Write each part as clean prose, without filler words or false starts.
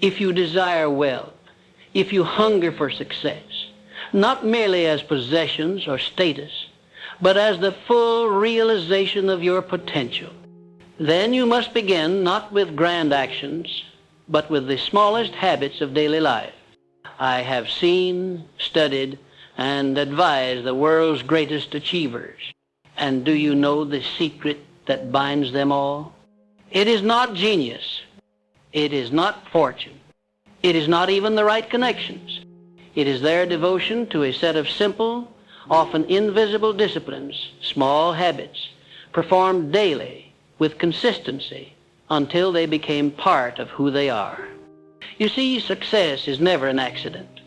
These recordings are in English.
if you desire wealth, if you hunger for success, not merely as possessions or status, but as the full realization of your potential, then you must begin not with grand actions, but with the smallest habits of daily life. I have seen, studied, and advised the world's greatest achievers. And do you know the secret that binds them all? It is not genius. It is not fortune. It is not even the right connections. It is their devotion to a set of simple, often invisible disciplines, small habits, performed daily with consistency until they became part of who they are. You see, success is never an accident.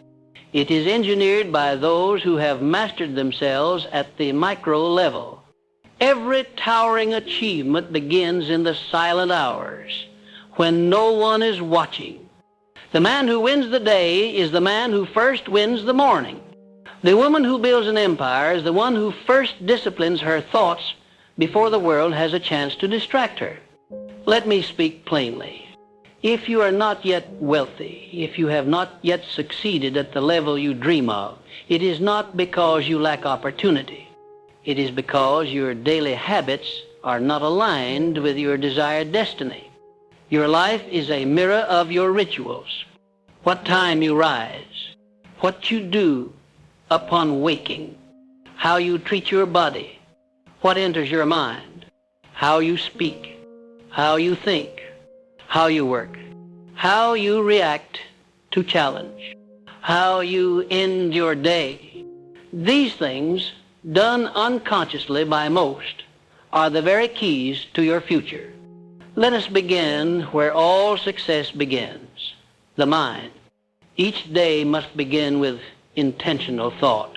It is engineered by those who have mastered themselves at the micro level. Every towering achievement begins in the silent hours when no one is watching. The man who wins the day is the man who first wins the morning. The woman who builds an empire is the one who first disciplines her thoughts before the world has a chance to distract her. Let me speak plainly. If you are not yet wealthy, if you have not yet succeeded at the level you dream of, it is not because you lack opportunity. It is because your daily habits are not aligned with your desired destiny. Your life is a mirror of your rituals. What time you rise, what you do upon waking, how you treat your body, what enters your mind, how you speak, how you think, how you work, how you react to challenge, how you end your day. These things, done unconsciously by most, are the very keys to your future. Let us begin where all success begins, the mind. Each day must begin with intentional thought.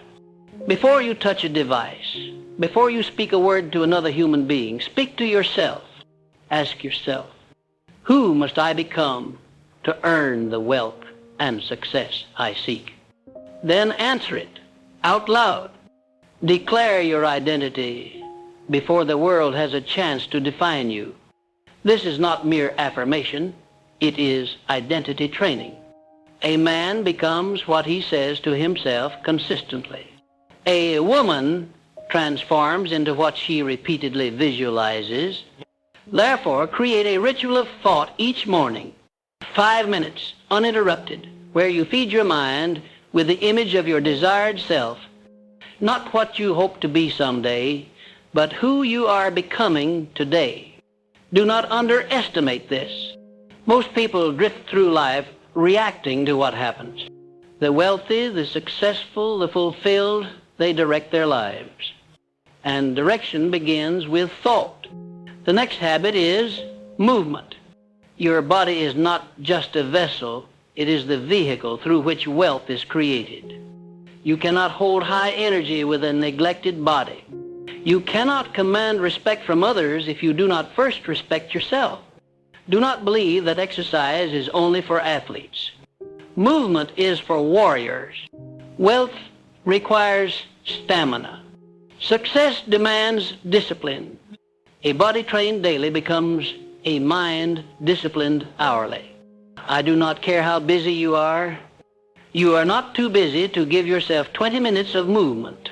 Before you touch a device, before you speak a word to another human being, speak to yourself. Ask yourself, who must I become to earn the wealth and success I seek? Then answer it out loud. Declare your identity before the world has a chance to define you. This is not mere affirmation. It is identity training. A man becomes what he says to himself consistently. A woman transforms into what she repeatedly visualizes. Therefore, create a ritual of thought each morning, 5 minutes, uninterrupted, where you feed your mind with the image of your desired self, not what you hope to be someday, but who you are becoming today. Do not underestimate this. Most people drift through life reacting to what happens. The wealthy, the successful, the fulfilled, they direct their lives. And direction begins with thought. The next habit is movement. Your body is not just a vessel, it is the vehicle through which wealth is created. You cannot hold high energy with a neglected body. You cannot command respect from others if you do not first respect yourself. Do not believe that exercise is only for athletes. Movement is for warriors. Wealth requires stamina. Success demands discipline. A body trained daily becomes a mind disciplined hourly. I do not care how busy you are. You are not too busy to give yourself 20 minutes of movement.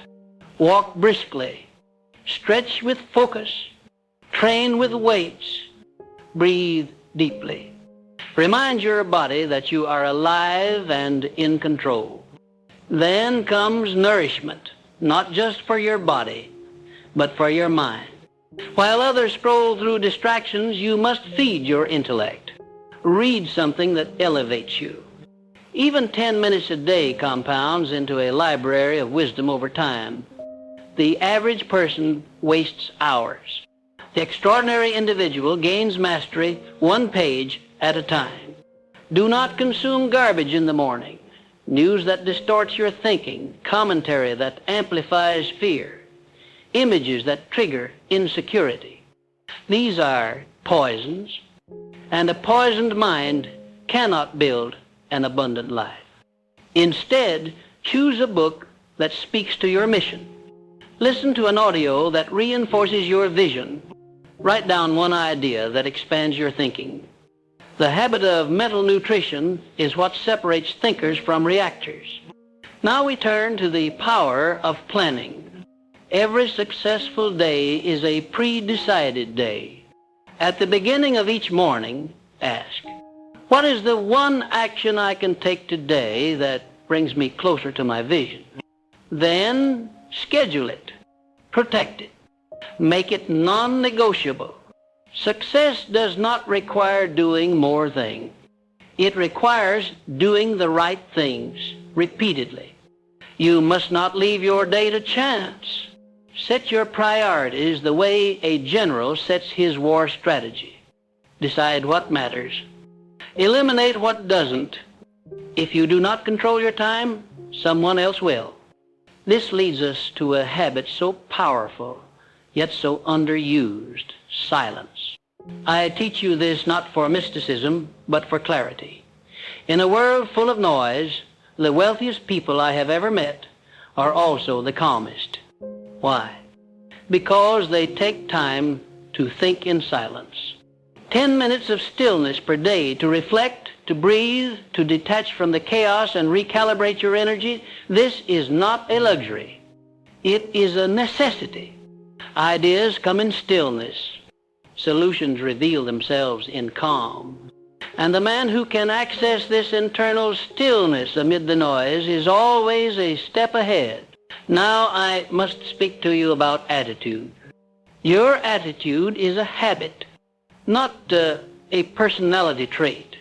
Walk briskly. Stretch with focus. Train with weights. Breathe deeply. Remind your body that you are alive and in control. Then comes nourishment, not just for your body, but for your mind. While others scroll through distractions, you must feed your intellect. Read something that elevates you. Even 10 minutes a day compounds into a library of wisdom over time. The average person wastes hours. The extraordinary individual gains mastery 1 page at a time. Do not consume garbage in the morning. News that distorts your thinking, commentary that amplifies fear, images that trigger insecurity. These are poisons, and a poisoned mind cannot build an abundant life. Instead, choose a book that speaks to your mission. Listen to an audio that reinforces your vision. Write down one idea that expands your thinking. The habit of mental nutrition is what separates thinkers from reactors. Now we turn to the power of planning. Every successful day is a pre-decided day. At the beginning of each morning, ask, what is the one action I can take today that brings me closer to my vision? Then schedule it, protect it, make it non-negotiable. Success does not require doing more things. It requires doing the right things repeatedly. You must not leave your day to chance. Set your priorities the way a general sets his war strategy. Decide what matters. Eliminate what doesn't. If you do not control your time, someone else will. This leads us to a habit so powerful, yet so underused, silence. I teach you this not for mysticism, but for clarity. In a world full of noise, the wealthiest people I have ever met are also the calmest. Why? Because they take time to think in silence. 10 minutes of stillness per day to reflect, to breathe, to detach from the chaos and recalibrate your energy. This is not a luxury. It is a necessity. Ideas come in stillness. Solutions reveal themselves in calm. And the man who can access this internal stillness amid the noise is always a step ahead. Now I must speak to you about attitude. Your attitude is a habit, not a personality trait,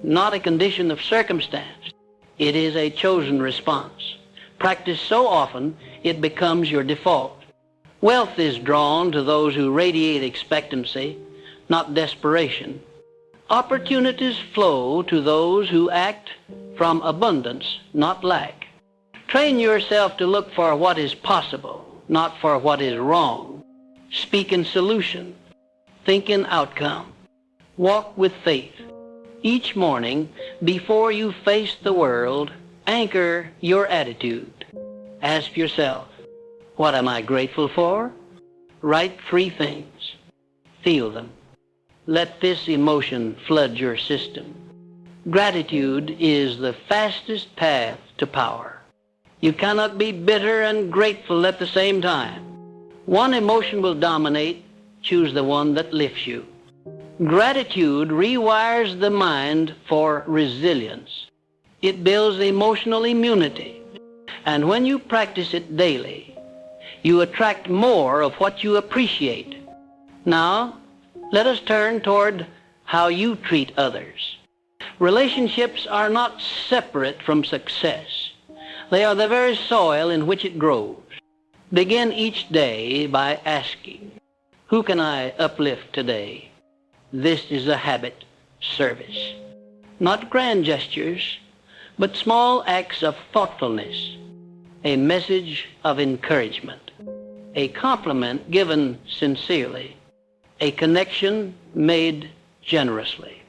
not a condition of circumstance. It is a chosen response. Practiced so often, it becomes your default. Wealth is drawn to those who radiate expectancy, not desperation. Opportunities flow to those who act from abundance, not lack. Train yourself to look for what is possible, not for what is wrong. Speak in solution. Think in outcome. Walk with faith. Each morning, before you face the world, anchor your attitude. Ask yourself, what am I grateful for? Write 3 things. Feel them. Let this emotion flood your system. Gratitude is the fastest path to power. You cannot be bitter and grateful at the same time. One emotion will dominate. Choose the one that lifts you. Gratitude rewires the mind for resilience. It builds emotional immunity. And when you practice it daily, you attract more of what you appreciate. Now, let us turn toward how you treat others. Relationships are not separate from success. They are the very soil in which it grows. Begin each day by asking, who can I uplift today? This is a habit, service. Not grand gestures, but small acts of thoughtfulness. A message of encouragement. A compliment given sincerely. A connection made generously.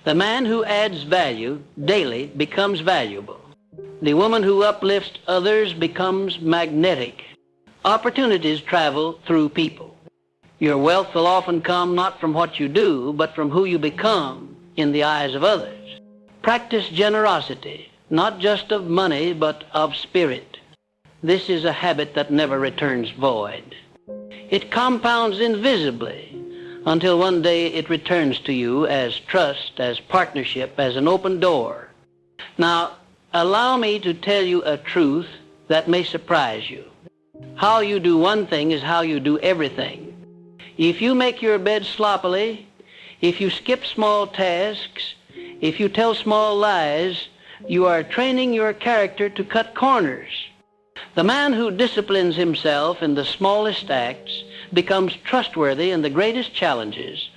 The man who adds value daily becomes valuable. The woman who uplifts others becomes magnetic. Opportunities travel through people. Your wealth will often come not from what you do, but from who you become in the eyes of others. Practice generosity, not just of money, but of spirit. This is a habit that never returns void. It compounds invisibly until one day it returns to you as trust, as partnership, as an open door. Now, allow me to tell you a truth that may surprise you. How you do one thing is how you do everything. If you make your bed sloppily, if you skip small tasks, if you tell small lies, you are training your character to cut corners. The man who disciplines himself in the smallest acts becomes trustworthy in the greatest challenges.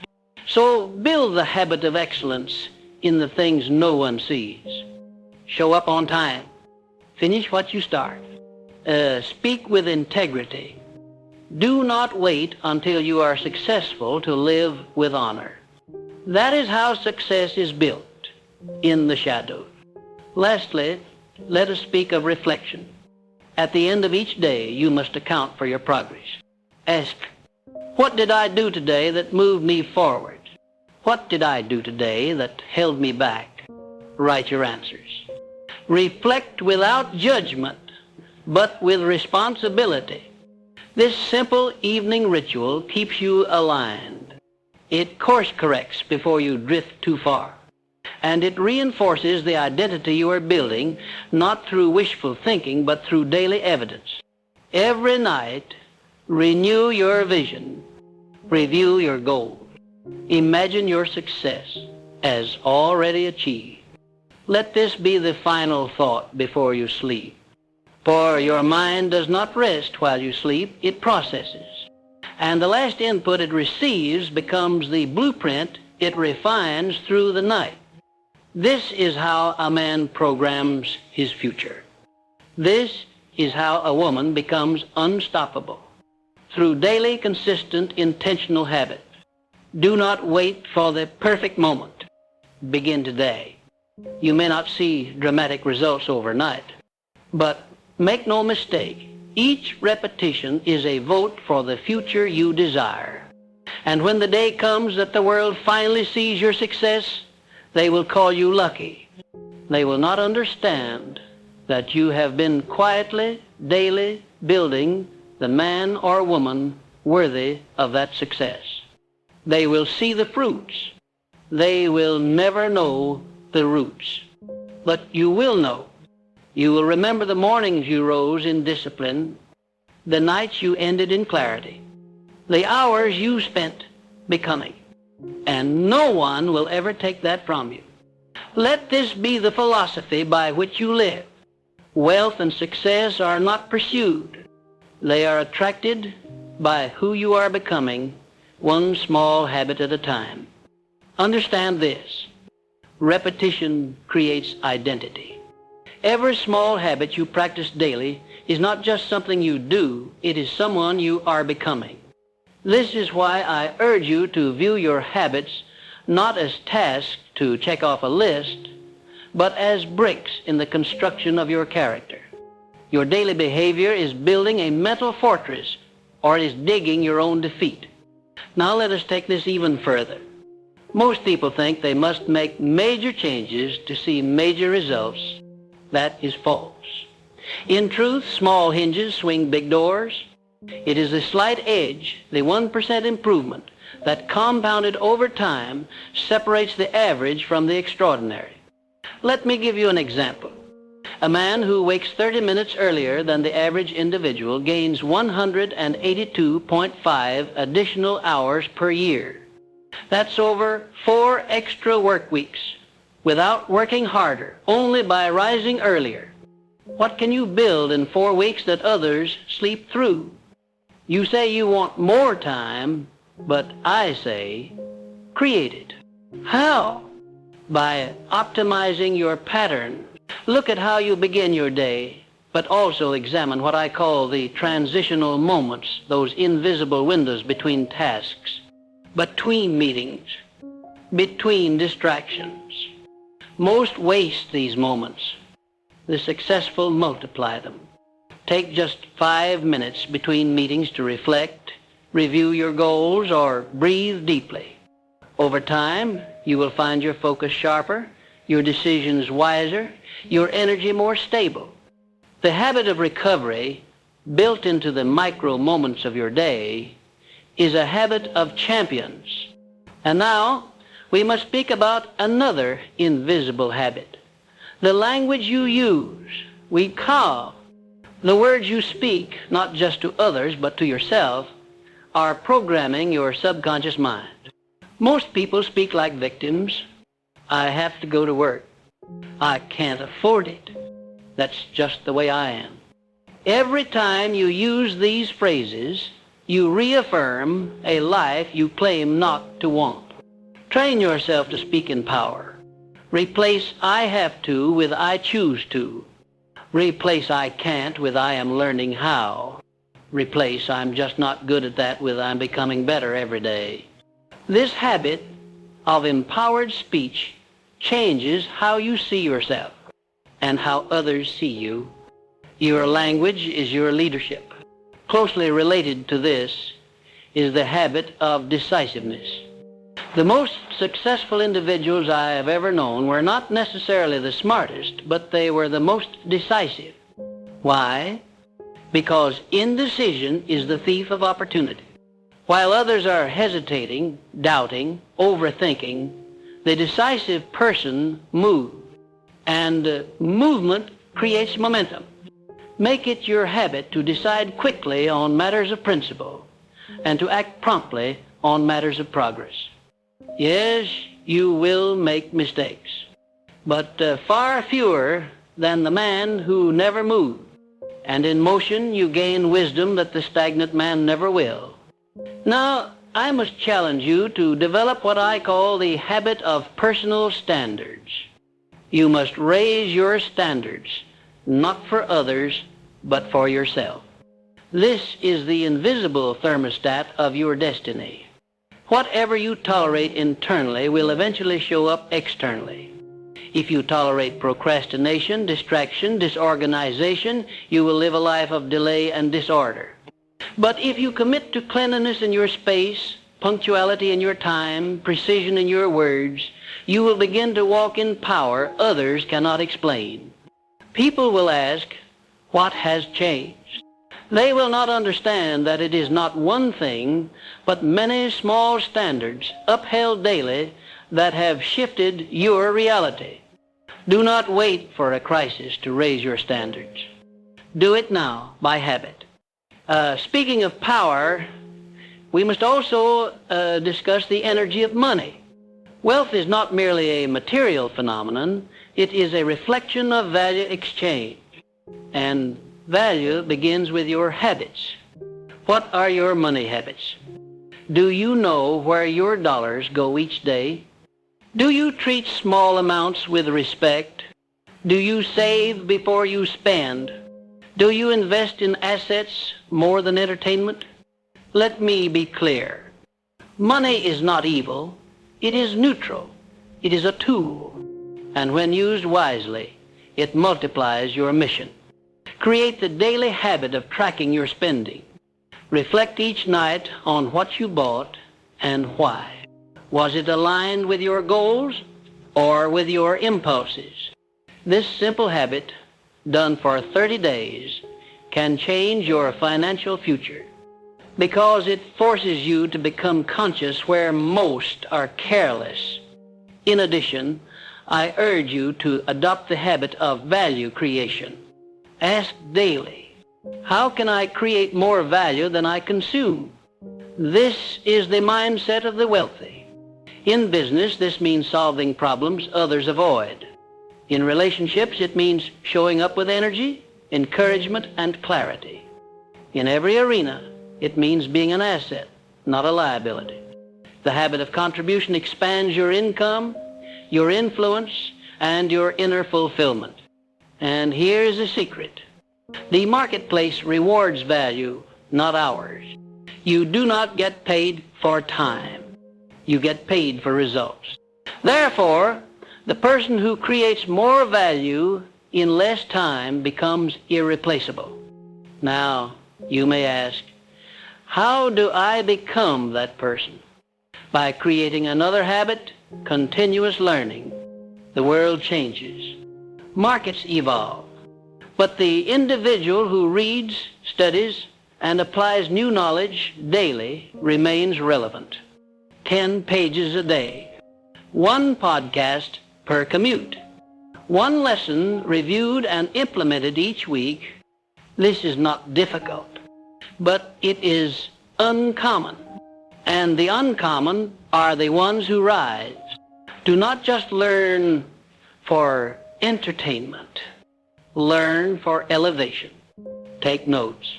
So build the habit of excellence in the things no one sees. Show up on time. Finish what you start. Speak with integrity. Do not wait until you are successful to live with honor. That is how success is built, in the shadows. Lastly, let us speak of reflection. At the end of each day, you must account for your progress. Ask, what did I do today that moved me forward? What did I do today that held me back? Write your answers. Reflect without judgment, but with responsibility. This simple evening ritual keeps you aligned. It course corrects before you drift too far. And it reinforces the identity you are building, not through wishful thinking, but through daily evidence. Every night, renew your vision. Review your goals. Imagine your success as already achieved. Let this be the final thought before you sleep. For your mind does not rest while you sleep, it processes. And the last input it receives becomes the blueprint it refines through the night. This is how a man programs his future. This is how a woman becomes unstoppable. Through daily, consistent, intentional habit. Do not wait for the perfect moment. Begin today. You may not see dramatic results overnight, but make no mistake, each repetition is a vote for the future you desire. And when the day comes that the world finally sees your success, they will call you lucky. They will not understand that you have been quietly, daily building the man or woman worthy of that success. They will see the fruits. They will never know the roots. But you will know. You will remember the mornings you rose in discipline, the nights you ended in clarity, the hours you spent becoming. And no one will ever take that from you. Let this be the philosophy by which you live. Wealth and success are not pursued. They are attracted by who you are becoming, one small habit at a time. Understand this. Repetition creates identity. Every small habit you practice daily is not just something you do, it is someone you are becoming. This is why I urge you to view your habits not as tasks to check off a list, but as bricks in the construction of your character. Your daily behavior is building a mental fortress, or it is digging your own defeat. Now let us take this even further. Most people think they must make major changes to see major results. That is false. In truth, small hinges swing big doors. It is the slight edge, the 1% improvement, that compounded over time separates the average from the extraordinary. Let me give you an example. A man who wakes 30 minutes earlier than the average individual gains 182.5 additional hours per year. That's over 4 extra work weeks without working harder, only by rising earlier. What can you build in 4 weeks that others sleep through? You say you want more time, but I say create it. How? By optimizing your pattern. Look at how you begin your day, but also examine what I call the transitional moments, those invisible windows between tasks, between meetings, between distractions. Most waste these moments. The successful multiply them. Take just 5 minutes between meetings to reflect, review your goals, or breathe deeply. Over time, you will find your focus sharper, your decisions wiser, your energy more stable. The habit of recovery, built into the micro moments of your day, is a habit of champions. And now, we must speak about another invisible habit. The language you use, we carve. The words you speak, not just to others, but to yourself, are programming your subconscious mind. Most people speak like victims. I have to go to work. I can't afford it. That's just the way I am. Every time you use these phrases, you reaffirm a life you claim not to want. Train yourself to speak in power. Replace I have to with I choose to. Replace I can't with I am learning how. Replace I'm just not good at that with I'm becoming better every day. This habit of empowered speech changes how you see yourself and how others see you. Your language is your leadership. Closely related to this is the habit of decisiveness. The most successful individuals I have ever known were not necessarily the smartest, but they were the most decisive. Why? Because indecision is the thief of opportunity. While others are hesitating, doubting, overthinking, the decisive person moves, and movement creates momentum. Make it your habit to decide quickly on matters of principle and to act promptly on matters of progress. Yes, you will make mistakes, but far fewer than the man who never moved. And in motion you gain wisdom that the stagnant man never will. Now, I must challenge you to develop what I call the habit of personal standards. You must raise your standards, not for others, but for yourself. This is the invisible thermostat of your destiny. Whatever you tolerate internally will eventually show up externally. If you tolerate procrastination, distraction, disorganization, you will live a life of delay and disorder. But if you commit to cleanliness in your space, punctuality in your time, precision in your words, you will begin to walk in power others cannot explain. People will ask, what has changed? They will not understand that it is not one thing, but many small standards upheld daily that have shifted your reality. Do not wait for a crisis to raise your standards. Do it now by habit. Speaking of power, we must also discuss the energy of money. Wealth is not merely a material phenomenon, it is a reflection of value exchange. And value begins with your habits. What are your money habits? Do you know where your dollars go each day? Do you treat small amounts with respect? Do you save before you spend? Do you invest in assets more than entertainment? Let me be clear. Money is not evil. It is neutral. It is a tool. And when used wisely, it multiplies your mission. Create the daily habit of tracking your spending. Reflect each night on what you bought and why. Was it aligned with your goals or with your impulses? This simple habit, done for 30 days, can change your financial future because it forces you to become conscious where most are careless. In addition, I urge you to adopt the habit of value creation. Ask daily, how can I create more value than I consume? This is the mindset of the wealthy. In business, this means solving problems others avoid. In relationships, it means showing up with energy, encouragement, and clarity. In every arena, it means being an asset, not a liability. The habit of contribution expands your income, your influence, and your inner fulfillment. And here's a secret. The marketplace rewards value, not hours. You do not get paid for time. You get paid for results. Therefore, the person who creates more value in less time becomes irreplaceable. Now, you may ask, how do I become that person? By creating another habit, continuous learning. The world changes. Markets evolve. But the individual who reads, studies, and applies new knowledge daily remains relevant. 10 pages a day. 1 podcast per commute. 1 lesson reviewed and implemented each week. This is not difficult, but it is uncommon. And the uncommon are the ones who rise. Do not just learn for entertainment. Learn for elevation. Take notes.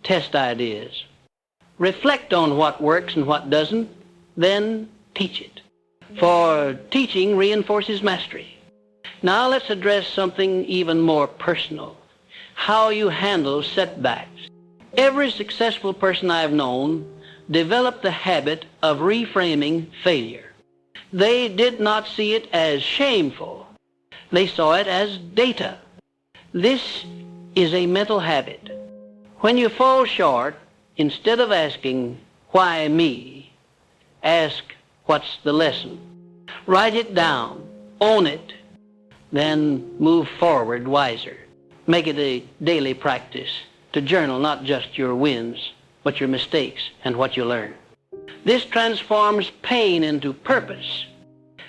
Test ideas. Reflect on what works and what doesn't, then teach it. For teaching reinforces mastery. Now let's address something even more personal. How you handle setbacks. Every successful person I've known developed the habit of reframing failure. They did not see it as shameful. They saw it as data. This is a mental habit. When you fall short, instead of asking, why me? Ask, What's the lesson? Write it down. Own it. Then move forward wiser. Make it a daily practice to journal not just your wins, but your mistakes and what you learn. This transforms pain into purpose,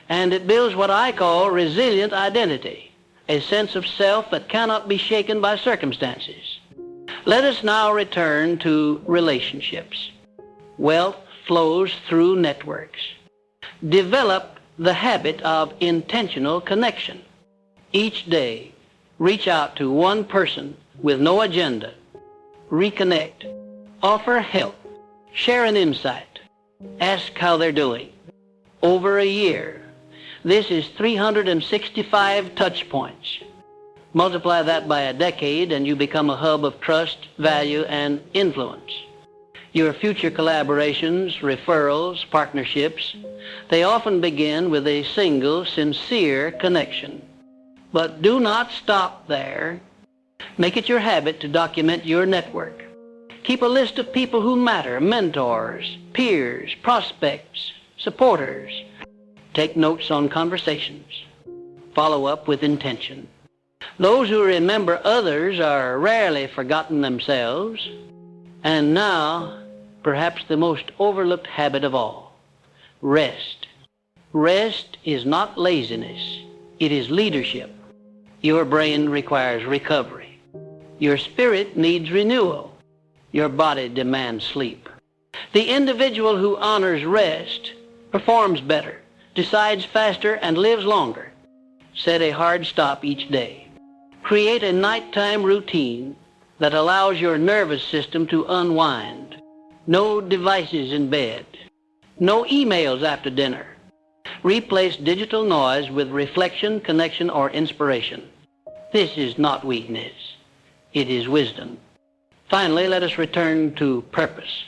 and it builds what I call resilient identity, a sense of self that cannot be shaken by circumstances. Let us now return to relationships. Wealth flows through networks. Develop the habit of intentional connection. Each day, reach out to one person with no agenda. Reconnect. Offer help. Share an insight. Ask how they're doing. Over a year, this is 365 touch points. Multiply that by a decade and you become a hub of trust, value, and influence. Your future collaborations, referrals, partnerships, they often begin with a single, sincere connection. But do not stop there. Make it your habit to document your network. Keep a list of people who matter, mentors, peers, prospects, supporters. Take notes on conversations. Follow up with intention. Those who remember others are rarely forgotten themselves. And now, perhaps the most overlooked habit of all, rest. Rest is not laziness. It is leadership. Your brain requires recovery. Your spirit needs renewal. Your body demands sleep. The individual who honors rest performs better, decides faster, and lives longer. Set a hard stop each day. Create a nighttime routine that allows your nervous system to unwind. No devices in bed. No emails after dinner. Replace digital noise with reflection, connection, or inspiration. This is not weakness. It is wisdom. Finally, let us return to purpose.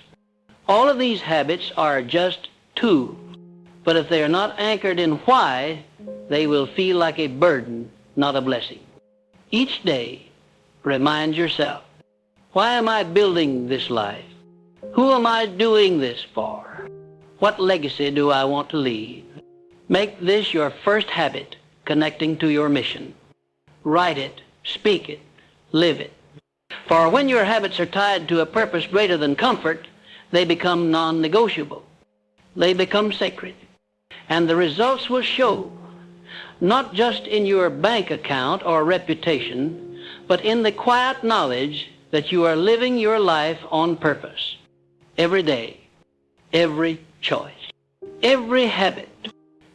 All of these habits are just tools, but if they are not anchored in why, they will feel like a burden, not a blessing. Each day, remind yourself, why am I building this life? Who am I doing this for? What legacy do I want to leave? Make this your first habit, connecting to your mission. Write it, speak it, live it. For when your habits are tied to a purpose greater than comfort, they become non-negotiable. They become sacred. And the results will show, not just in your bank account or reputation, but in the quiet knowledge that you are living your life on purpose. Every day, every choice, every habit.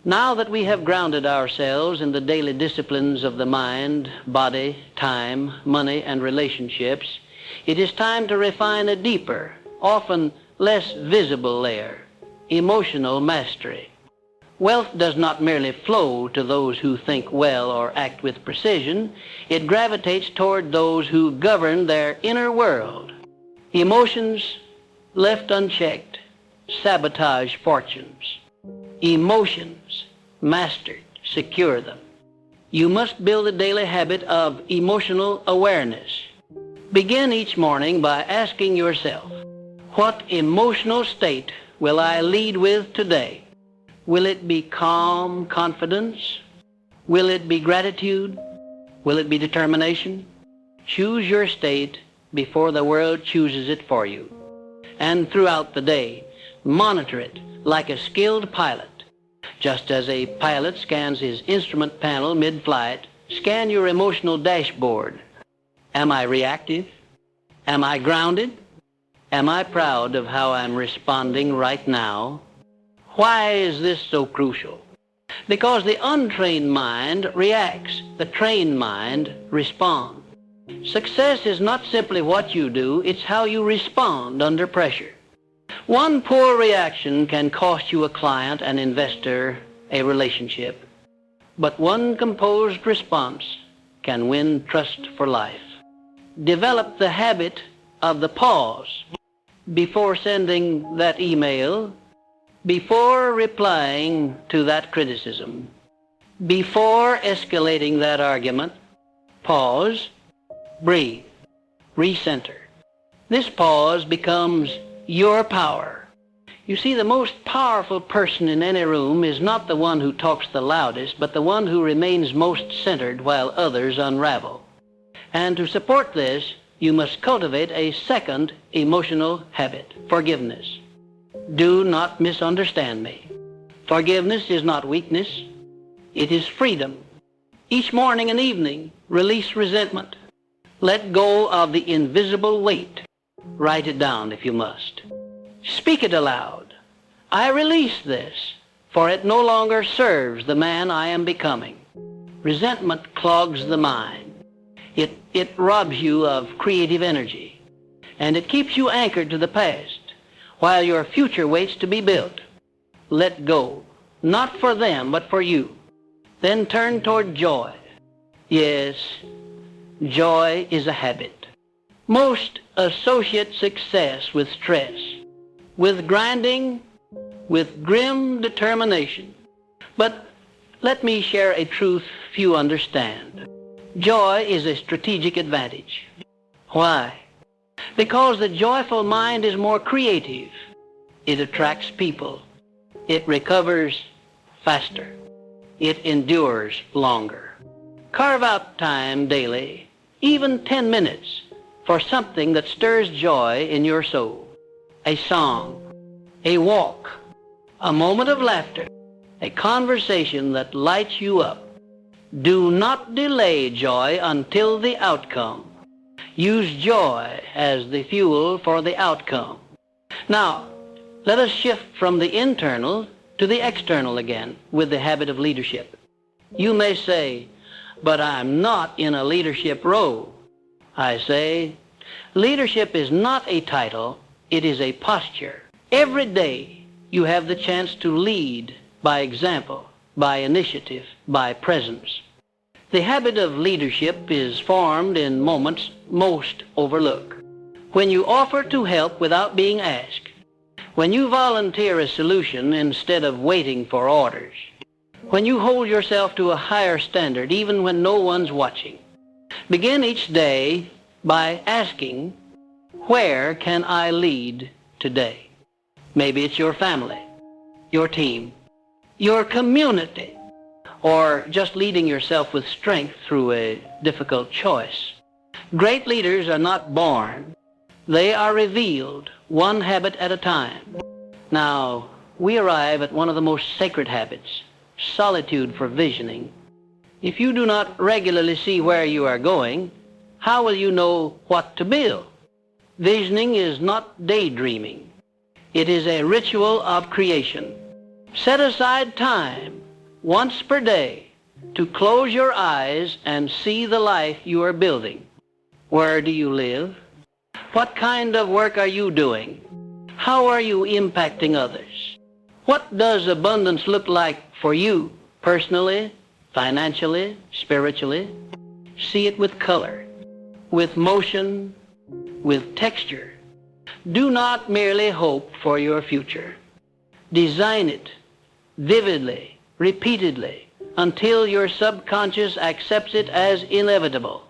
Now that we have grounded ourselves in the daily disciplines of the mind, body, time, money, and relationships, it is time to refine a deeper, often less visible layer, emotional mastery. Wealth does not merely flow to those who think well or act with precision. It gravitates toward those who govern their inner world. Emotions left unchecked sabotage fortunes. Emotions mastered secure them. You must build a daily habit of emotional awareness. Begin each morning by asking yourself, what emotional state will I lead with today? Will it be calm confidence? Will it be gratitude? Will it be determination? Choose your state before the world chooses it for you. And throughout the day, monitor it like a skilled pilot. Just as a pilot scans his instrument panel mid-flight, scan your emotional dashboard. Am I reactive? Am I grounded? Am I proud of how I'm responding right now? Why is this so crucial? Because the untrained mind reacts, the trained mind responds. Success is not simply what you do, it's how you respond under pressure. One poor reaction can cost you a client, an investor, a relationship. But one composed response can win trust for life. Develop the habit of the pause before sending that email, before replying to that criticism, before escalating that argument. Pause, breathe, recenter. This pause becomes your power, You see, the most powerful person in any room is not the one who talks the loudest, but the one who remains most centered while others unravel. And to support this, you must cultivate a second emotional habit, forgiveness. Do not misunderstand me. Forgiveness is not weakness. It is freedom. Each morning and evening, release resentment. Let go of the invisible weight. Write it down if you must. Speak it aloud. I release this, for it no longer serves the man I am becoming. Resentment clogs the mind. It robs you of creative energy, and it keeps you anchored to the past, while your future waits to be built. Let go, not for them, but for you. Then turn toward joy. Yes, joy is a habit. Most associate success with stress, with grinding, with grim determination. But let me share a truth few understand. Joy is a strategic advantage. Why? Because the joyful mind is more creative. It attracts people. It recovers faster. It endures longer. Carve out time daily, even 10 minutes, for something that stirs joy in your soul. A song, a walk, a moment of laughter, a conversation that lights you up. Do not delay joy until the outcome. Use joy as the fuel for the outcome. Now, let us shift from the internal to the external again with the habit of leadership. You may say, but I'm not in a leadership role. I say, leadership is not a title, it is a posture. Every day you have the chance to lead by example, by initiative, by presence. The habit of leadership is formed in moments most overlooked. When you offer to help without being asked. When you volunteer a solution instead of waiting for orders. When you hold yourself to a higher standard even when no one's watching. Begin each day by asking, where can I lead today? Maybe it's your family, your team, your community, or just leading yourself with strength through a difficult choice. Great leaders are not born. They are revealed, one habit at a time. Now, we arrive at one of the most sacred habits, solitude for visioning. If you do not regularly see where you are going, how will you know what to build? Visioning is not daydreaming. It is a ritual of creation. Set aside time, once per day, to close your eyes and see the life you are building. Where do you live? What kind of work are you doing? How are you impacting others? What does abundance look like for you, personally, financially, spiritually? See it with color, with motion, with texture. Do not merely hope for your future. Design it vividly, repeatedly, until your subconscious accepts it as inevitable.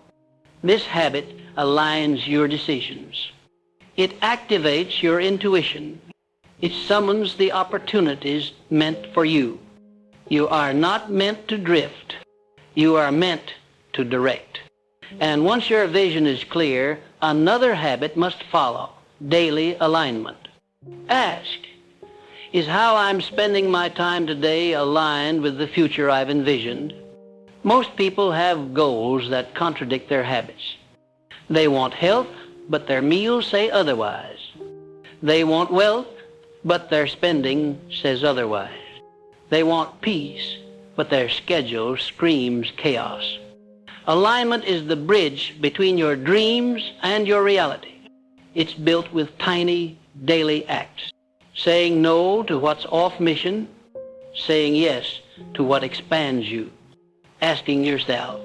This habit aligns your decisions. It activates your intuition. It summons the opportunities meant for you. You are not meant to drift. You are meant to direct. And once your vision is clear, another habit must follow, daily alignment. Ask, is how I'm spending my time today aligned with the future I've envisioned? Most people have goals that contradict their habits. They want health, but their meals say otherwise. They want wealth, but their spending says otherwise. They want peace, but their schedule screams chaos. Alignment is the bridge between your dreams and your reality. It's built with tiny daily acts. Saying no to what's off mission, saying yes to what expands you. Asking yourself,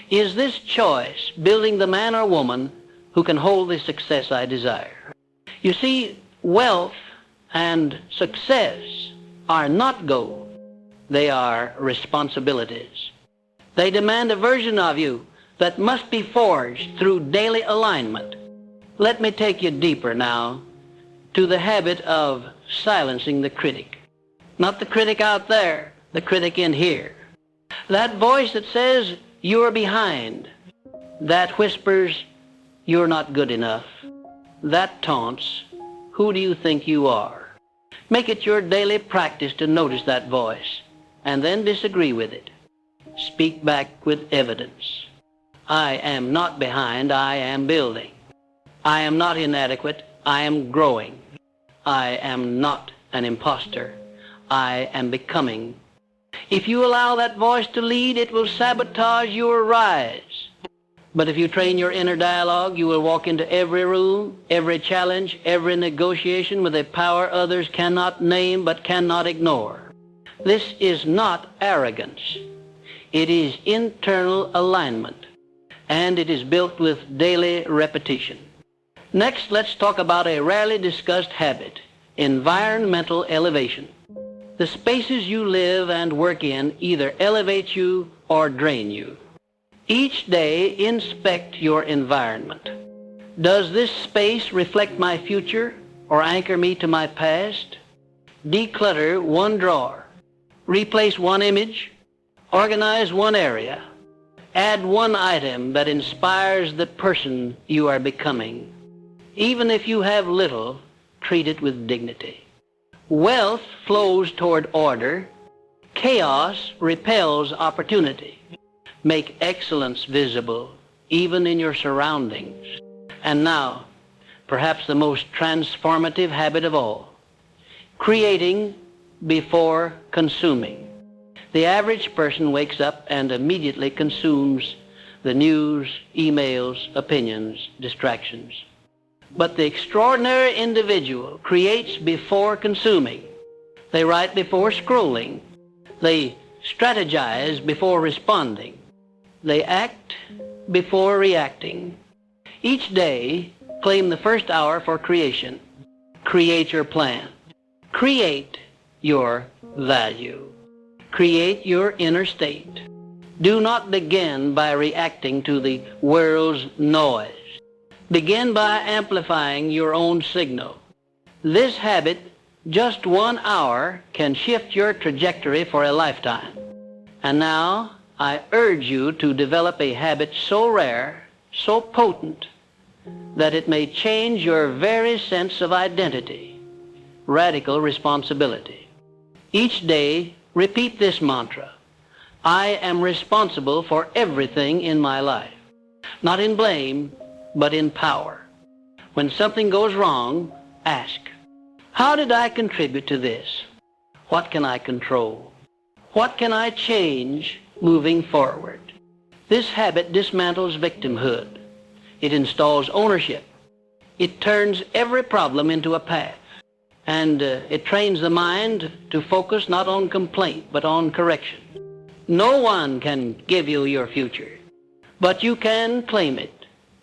is this choice building the man or woman who can hold the success I desire? You see, wealth and success are not goals. They are responsibilities. They demand a version of you that must be forged through daily alignment. Let me take you deeper now to the habit of silencing the critic. Not the critic out there, the critic in here. That voice that says you're behind, that whispers you're not good enough, that taunts who do you think you are. Make it your daily practice to notice that voice and then disagree with it. Speak back with evidence. I am not behind, I am building. I am not inadequate, I am growing. I am not an imposter, I am becoming. If you allow that voice to lead, it will sabotage your rise. But if you train your inner dialogue, you will walk into every room, every challenge, every negotiation with a power others cannot name but cannot ignore. This is not arrogance. It is internal alignment, and it is built with daily repetition. Next, let's talk about a rarely discussed habit, environmental elevation. The spaces you live and work in either elevate you or drain you. Each day, inspect your environment. Does this space reflect my future or anchor me to my past? Declutter one drawer. Replace one image. Organize one area. Add one item that inspires the person you are becoming. Even if you have little, treat it with dignity. Wealth flows toward order. Chaos repels opportunity. Make excellence visible, even in your surroundings. And now, perhaps the most transformative habit of all, creating before consuming. The average person wakes up and immediately consumes the news, emails, opinions, distractions. But the extraordinary individual creates before consuming. They write before scrolling. They strategize before responding. They act before reacting. Each day, claim the first hour for creation. Create your plan. Create your value. Create your inner state. Do not begin by reacting to the world's noise. Begin by amplifying your own signal. This habit, just 1 hour, can shift your trajectory for a lifetime. And now, I urge you to develop a habit so rare, so potent, that it may change your very sense of identity. Radical responsibility. Each day, repeat this mantra. I am responsible for everything in my life. Not in blame, but in power. When something goes wrong, ask, how did I contribute to this? What can I control? What can I change moving forward? This habit dismantles victimhood. It installs ownership. It turns every problem into a path. And it trains the mind to focus not on complaint, but on correction. No one can give you your future, but you can claim it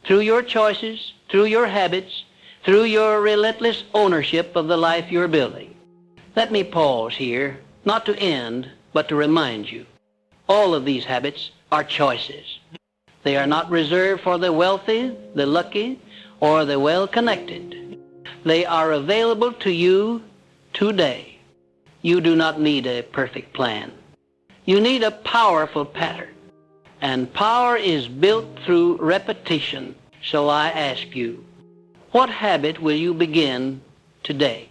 through your choices, through your habits, through your relentless ownership of the life you're building. Let me pause here, not to end, but to remind you. All of these habits are choices. They are not reserved for the wealthy, the lucky, or the well-connected. They are available to you today. You do not need a perfect plan. You need a powerful pattern. And power is built through repetition. So I ask you, what habit will you begin today?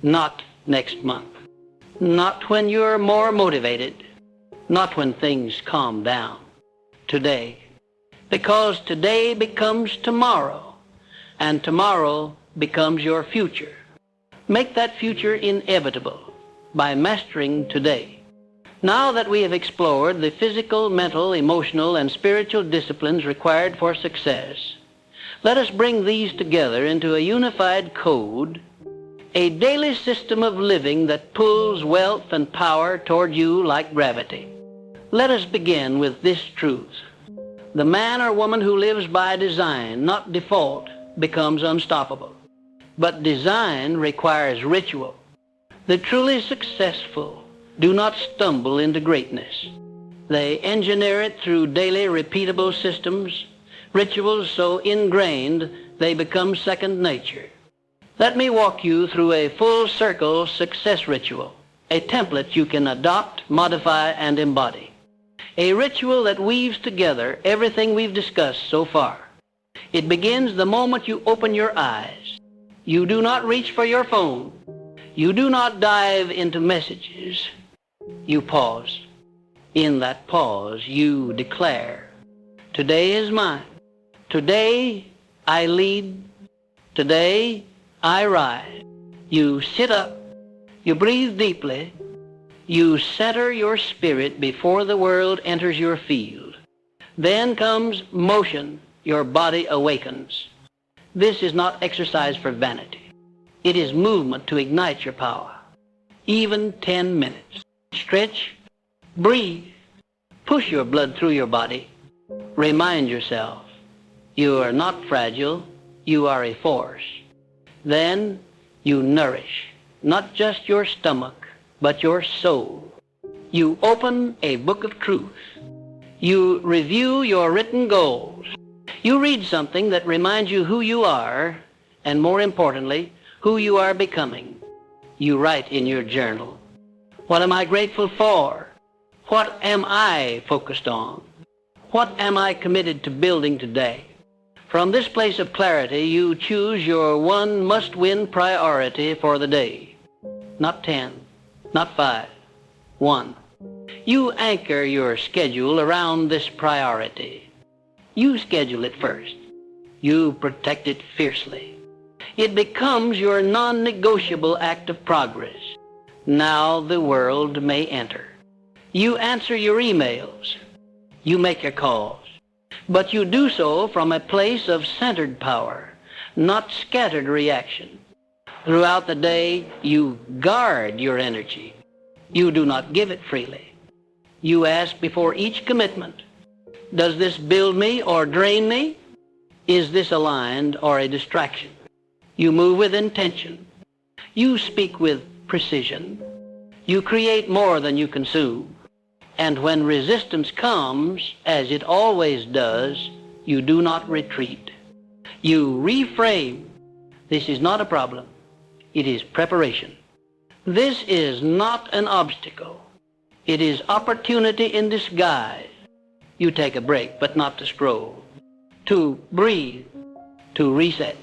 Not next month. Not when you're more motivated. Not when things calm down. Today. Because today becomes tomorrow. And tomorrow becomes your future. Make that future inevitable by mastering today. Now that we have explored the physical, mental, emotional, and spiritual disciplines required for success, let us bring these together into a unified code, a daily system of living that pulls wealth and power toward you like gravity. Let us begin with this truth. The man or woman who lives by design, not default, becomes unstoppable. But design requires ritual. The truly successful do not stumble into greatness. They engineer it through daily repeatable systems, rituals so ingrained they become second nature. Let me walk you through a full circle success ritual, a template you can adopt, modify, and embody. A ritual that weaves together everything we've discussed so far. It begins the moment you open your eyes. You do not reach for your phone. You do not dive into messages. You pause. In that pause, you declare, today is mine. Today I lead. Today I rise. You sit up. You breathe deeply. You center your spirit before the world enters your field. Then comes motion. Your body awakens. This is not exercise for vanity. It is movement to ignite your power. Even 10 minutes. Stretch. Breathe. Push your blood through your body. Remind yourself, you are not fragile. You are a force. Then you nourish, not just your stomach, but your soul. You open a book of truth. You review your written goals. You read something that reminds you who you are, and more importantly, who you are becoming. You write in your journal, what am I grateful for? What am I focused on? What am I committed to building today? From this place of clarity, you choose your one must-win priority for the day. Not 10, not 5, 1. You anchor your schedule around this priority. You schedule it first. You protect it fiercely. It becomes your non-negotiable act of progress. Now the world may enter. You answer your emails. You make your calls. But you do so from a place of centered power, not scattered reaction. Throughout the day, you guard your energy. You do not give it freely. You ask before each commitment, does this build me or drain me? Is this aligned or a distraction? You move with intention. You speak with precision. You create more than you consume. And when resistance comes, as it always does, you do not retreat. You reframe. This is not a problem. It is preparation. This is not an obstacle. It is opportunity in disguise. You take a break, but not to scroll. To breathe. To reset.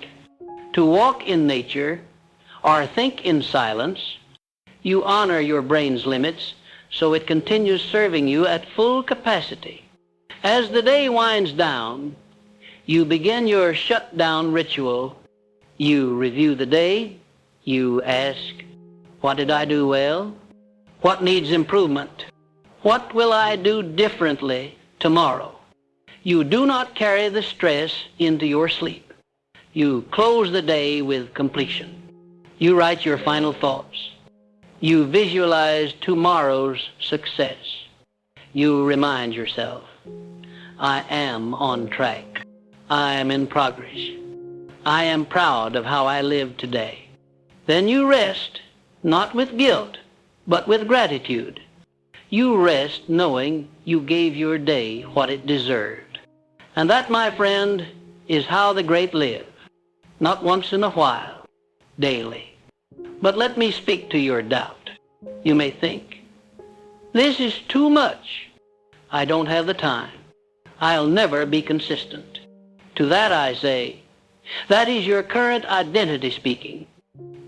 To walk in nature or think in silence. You honor your brain's limits so it continues serving you at full capacity. As the day winds down, you begin your shutdown ritual. You review the day. You ask, what did I do well? What needs improvement? What will I do differently tomorrow? You do not carry the stress into your sleep. You close the day with completion. You write your final thoughts. You visualize tomorrow's success. You remind yourself, I am on track. I am in progress. I am proud of how I live today. Then you rest, not with guilt, but with gratitude. You rest knowing you gave your day what it deserved. And that, my friend, is how the great live. Not once in a while, daily. But let me speak to your doubt. You may think, this is too much. I don't have the time. I'll never be consistent. To that I say, that is your current identity speaking.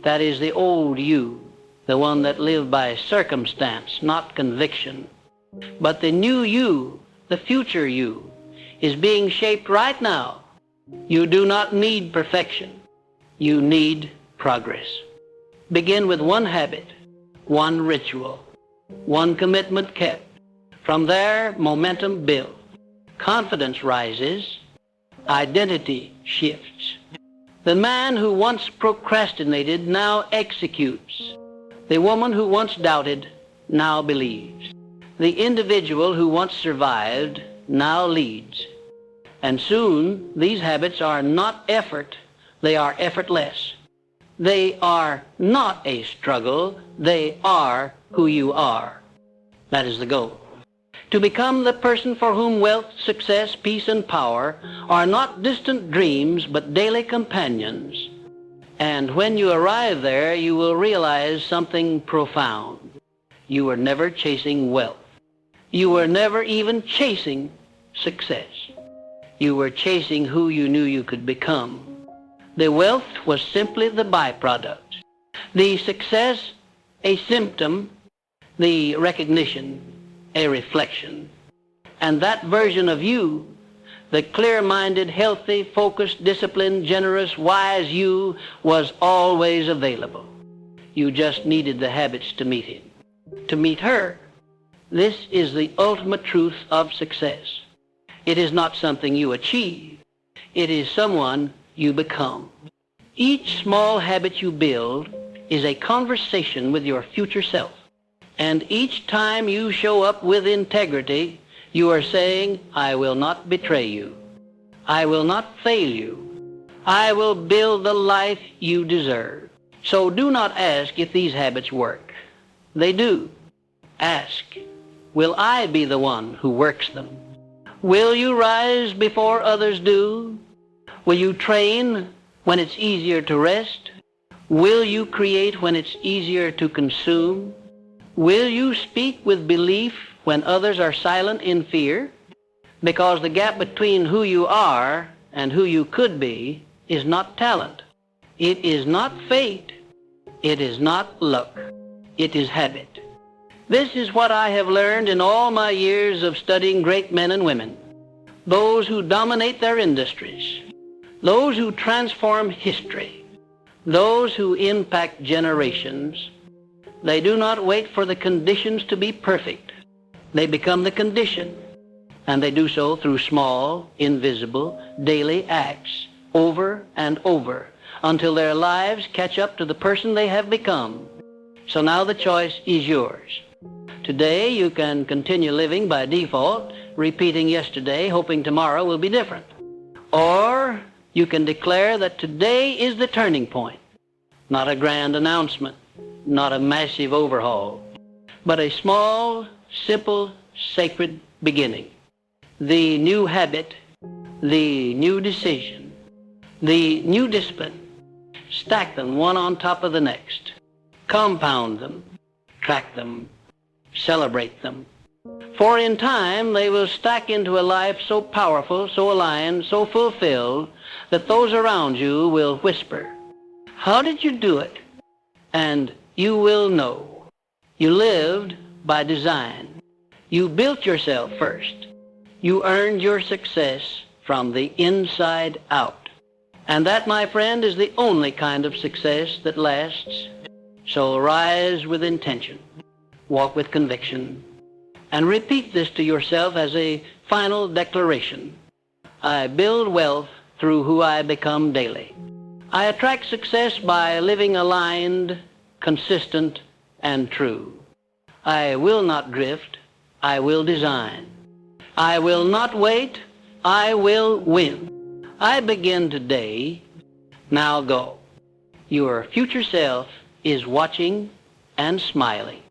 That is the old you, the one that lived by circumstance, not conviction. But the new you, the future you, is being shaped right now. You do not need perfection. You need progress. Begin with one habit, one ritual, one commitment kept. From there, momentum builds. Confidence rises. Identity shifts. The man who once procrastinated now executes. The woman who once doubted now believes. The individual who once survived now leads. And soon, these habits are not effort, they are effortless. They are not a struggle, they are who you are. That is the goal. To become the person for whom wealth, success, peace, and power are not distant dreams, but daily companions. And when you arrive there, you will realize something profound. You were never chasing wealth. You were never even chasing success. You were chasing who you knew you could become. The wealth was simply the byproduct. The success, a symptom. The recognition, a reflection. And that version of you, the clear-minded, healthy, focused, disciplined, generous, wise you, was always available. You just needed the habits to meet him, to meet her. This is the ultimate truth of success. It is not something you achieve. It is someone you become. Each small habit you build is a conversation with your future self. And each time you show up with integrity, you are saying, I will not betray you. I will not fail you. I will build the life you deserve. So do not ask if these habits work. They do. Ask, will I be the one who works them? Will you rise before others do? Will you train when it's easier to rest? Will you create when it's easier to consume? Will you speak with belief when others are silent in fear? Because the gap between who you are and who you could be is not talent. It is not fate. It is not luck. It is habit. This is what I have learned in all my years of studying great men and women. Those who dominate their industries. Those who transform history. Those who impact generations. They do not wait for the conditions to be perfect. They become the condition. And they do so through small, invisible, daily acts, over and over, until their lives catch up to the person they have become. So now the choice is yours. Today you can continue living by default, repeating yesterday, hoping tomorrow will be different. Or you can declare that today is the turning point. Not a grand announcement, not a massive overhaul, but a small, simple, sacred beginning. The new habit, the new decision, the new discipline. Stack them one on top of the next. Compound them, track them, celebrate them. For in time they will stack into a life so powerful, so aligned, so fulfilled, that those around you will whisper, how did you do it? And you will know. You lived by design. You built yourself first. You earned your success from the inside out. And that, my friend, is the only kind of success that lasts. So rise with intention. Walk with conviction. And repeat this to yourself as a final declaration. I build wealth through who I become daily. I attract success by living aligned, consistent, and true. I will not drift. I will design. I will not wait. I will win. I begin today. Now go. Your future self is watching and smiling.